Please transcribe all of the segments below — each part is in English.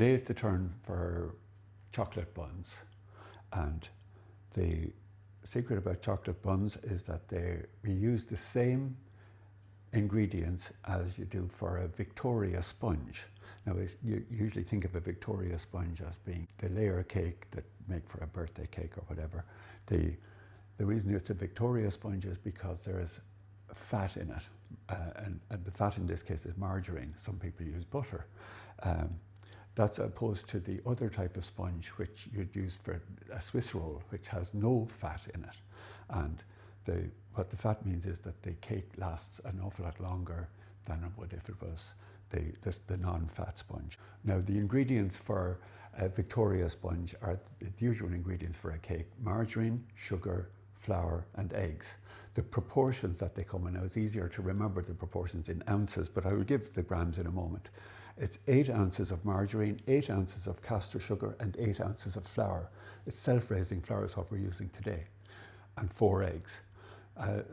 Today is the turn for chocolate buns, and the secret about chocolate buns is that we use the same ingredients as you do for a Victoria sponge. Now, you usually think of a Victoria sponge as being the layer cake that make for a birthday cake or whatever. The reason it's a Victoria sponge is because there is fat in it, and the fat in this case is margarine. Some people use butter. That's opposed to the other type of sponge which you'd use for a Swiss roll, which has no fat in it. And what the fat means is that the cake lasts an awful lot longer than it would if it was the non-fat sponge. Now, the ingredients for a Victoria sponge are the usual ingredients for a cake: margarine, sugar, flour, and eggs. The proportions that they come in, now it's easier to remember the proportions in ounces, but I will give the grams in a moment. It's 8 ounces of margarine, 8 ounces of castor sugar, and 8 ounces of flour. It's self-raising flour is what we're using today, and 4 eggs.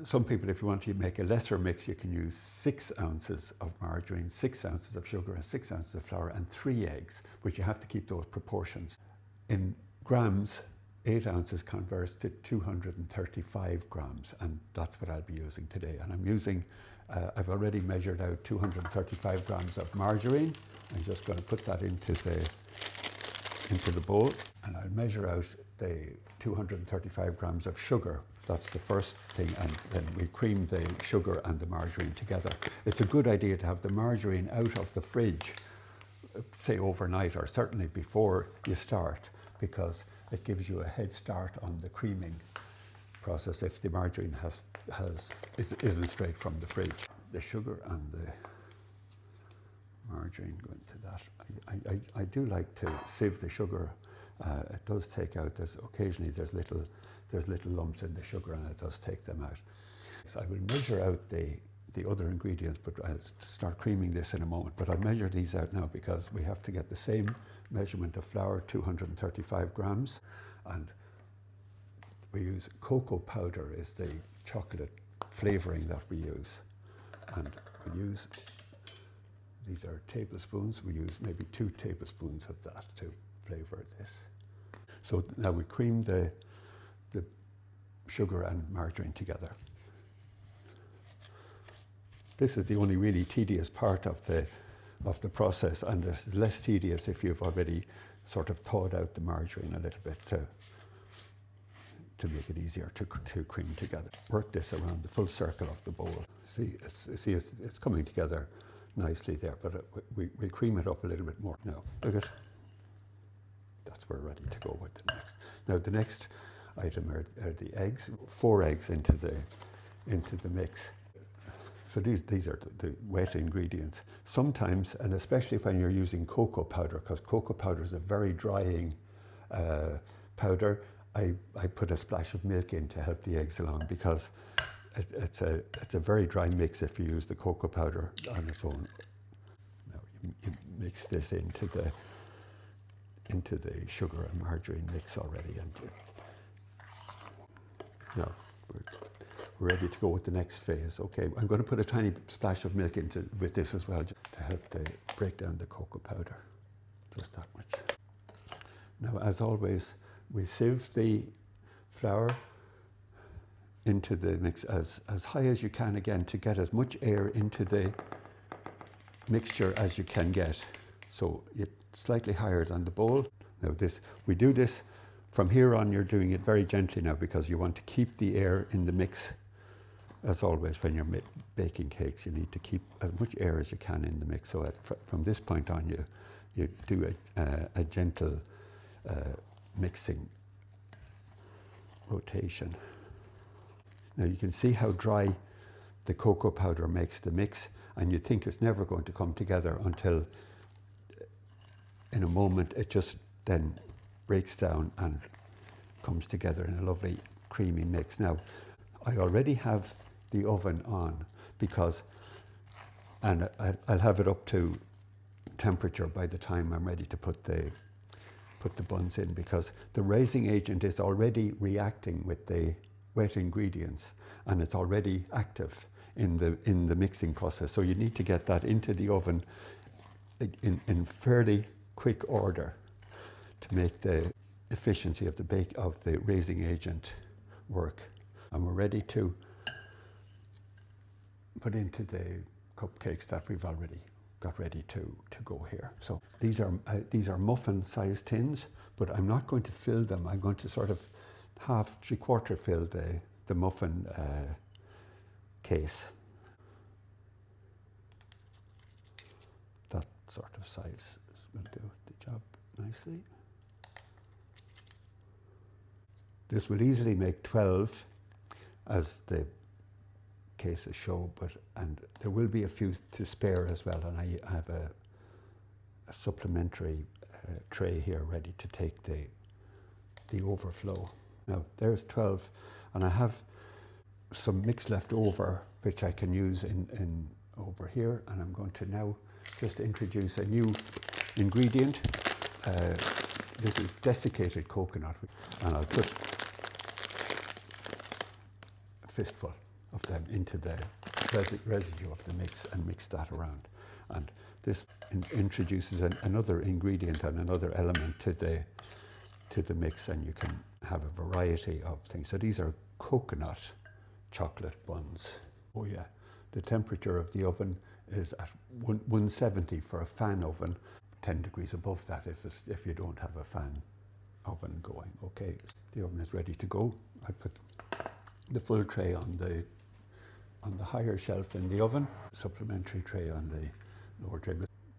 Some people, if you want to make a lesser mix, you can use 6 ounces of margarine, 6 ounces of sugar, and 6 ounces of flour, and 3 eggs, but you have to keep those proportions. In grams, 8 ounces converts to 235 grams, and that's what I'll be using today. And I'm using, I've already measured out 235 grams of margarine. I'm just going to put that into the bowl, and I'll measure out the 235 grams of sugar. That's the first thing, and then we cream the sugar and the margarine together. It's a good idea to have the margarine out of the fridge, say overnight, or certainly before you start, because it gives you a head start on the creaming process if the margarine isn't straight from the fridge. The sugar and the margarine go into that. I do like to sieve the sugar. It does take out, occasionally there's little lumps in the sugar, and it does take them out. So I will measure out the other ingredients, but I'll start creaming this in a moment. But I'll measure these out now because we have to get the same measurement of flour, 235 grams, and we use cocoa powder is the chocolate flavoring that we use. And we use, these are tablespoons, we use maybe 2 tablespoons of that to flavor this. So now we cream the sugar and margarine together. This is the only really tedious part of the process, and it's less tedious if you've already sort of thawed out the margarine a little bit to make it easier to cream together. Work this around the full circle of the bowl. See, it's coming together nicely there, but we'll cream it up a little bit more. Now, look at, that's where we're ready to go with the next. Now, the next item are the eggs. 4 eggs into the mix. So these are the wet ingredients. Sometimes, and especially when you're using cocoa powder, because cocoa powder is a very drying powder, I put a splash of milk in to help the eggs along, because it's a very dry mix if you use the cocoa powder on its own. Now you mix this into the sugar and margarine mix already, and now we're ready to go with the next phase. Okay, I'm going to put a tiny splash of milk with this as well, just to help break down the cocoa powder, just that much. Now, as always, we sieve the flour into the mix as high as you can, again, to get as much air into the mixture as you can get. So it's slightly higher than the bowl. Now we do this from here on. You're doing it very gently now, because you want to keep the air in the mix. As always, when you're baking cakes, you need to keep as much air as you can in the mix. So from this point on, you do a gentle mixing rotation. Now you can see how dry the cocoa powder makes the mix, and you think it's never going to come together until in a moment it just then breaks down and comes together in a lovely creamy mix. Now, I already have the oven on, and I'll have it up to temperature by the time I'm ready to put the buns in, because the raising agent is already reacting with the wet ingredients, and it's already active in the mixing process. So you need to get that into the oven in fairly quick order to make the efficiency of the raising agent work. And we're ready to put into the cupcakes that we've already got ready to go here. So these are muffin sized tins, but I'm not going to fill them. I'm going to sort of half, 3/4 fill the muffin case. That sort of size will do the job nicely. This will easily make 12 as the cases show, and there will be a few to spare as well, and I have a supplementary tray here ready to take the overflow. Now there's 12, and I have some mix left over which I can use in over here, and I'm going to now just introduce a new ingredient. This is desiccated coconut, and I'll put a fistful of them into the residue of the mix and mix that around. And this introduces another ingredient and another element to the mix, and you can have a variety of things. So these are coconut chocolate buns. Oh yeah, the temperature of the oven is at 170 for a fan oven, 10 degrees above that if you don't have a fan oven going. Okay, the oven is ready to go. I put the full tray on the higher shelf in the oven, supplementary tray on the lower tray.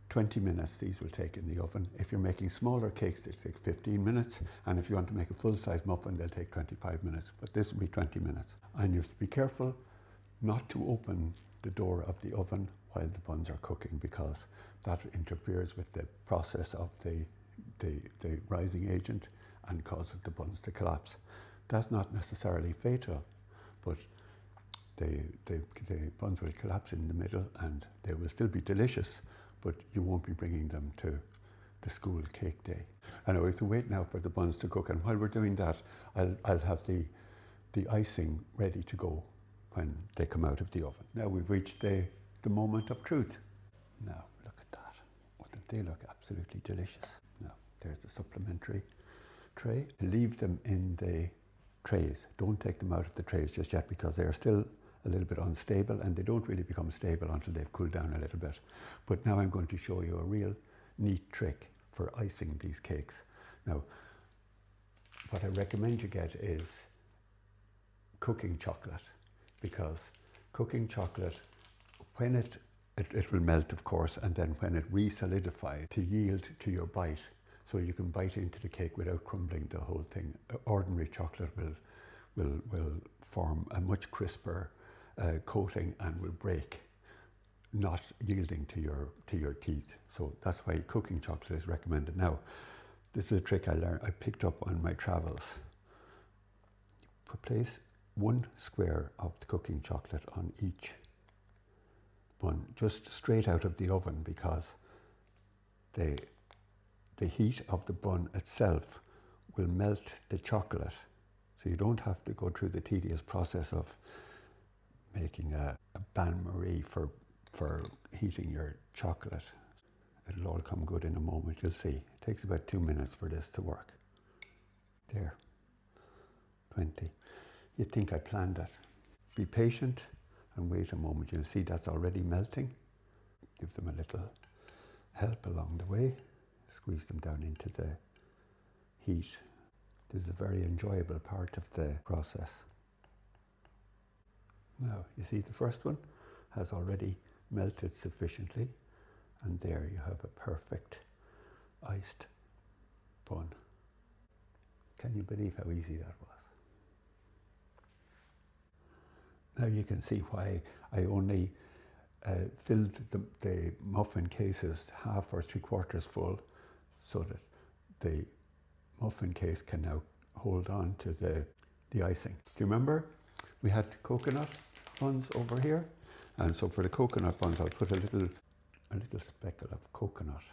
20 minutes these will take in the oven. If you're making smaller cakes, they take 15 minutes, and if you want to make a full-size muffin, they'll take 25 minutes, but this will be 20 minutes. And you have to be careful not to open the door of the oven while the buns are cooking, because that interferes with the process of the rising agent and causes the buns to collapse. That's not necessarily fatal, but the buns will collapse in the middle and they will still be delicious, but you won't be bringing them to the school cake day. I know we have to wait now for the buns to cook, and while we're doing that, I'll have the icing ready to go when they come out of the oven. Now we've reached the moment of truth. Now look at that. Wouldn't they look absolutely delicious? Now there's the supplementary tray. Leave them in the trays. Don't take them out of the trays just yet, because they are still a little bit unstable, and they don't really become stable until they've cooled down a little bit. But now I'm going to show you a real neat trick for icing these cakes. Now, what I recommend you get is cooking chocolate, because cooking chocolate, when it will melt, of course, and then when it re-solidifies to yield to your bite, so you can bite into the cake without crumbling the whole thing. Ordinary chocolate will form a much crisper coating and will break, not yielding to your teeth. So that's why cooking chocolate is recommended. Now, this is a trick I picked up on my travels. Place 1 square of the cooking chocolate on each bun, just straight out of the oven, because the heat of the bun itself will melt the chocolate. So you don't have to go through the tedious process of making a bain-marie for heating your chocolate. It'll all come good in a moment, you'll see. It takes about 2 minutes for this to work. There, 20. You'd think I planned it. Be patient and wait a moment. You'll see that's already melting. Give them a little help along the way. Squeeze them down into the heat. This is a very enjoyable part of the process. Now, you see the first one has already melted sufficiently, and there you have a perfect iced bun. Can you believe how easy that was? Now you can see why I only filled the muffin cases half or 3/4 full, so that the muffin case can now hold on to the icing. Do you remember we had coconut buns over here? And so for the coconut buns, I'll put a little speckle of coconut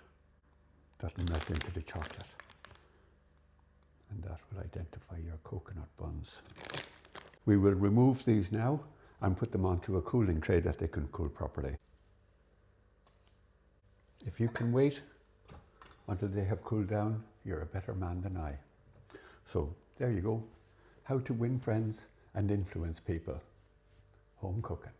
that will melt into the chocolate, and that will identify your coconut buns. We will remove these now and put them onto a cooling tray that they can cool properly. If you can wait until they have cooled down, you're a better man than I. So there you go. How to win friends and influence people. Home cooking.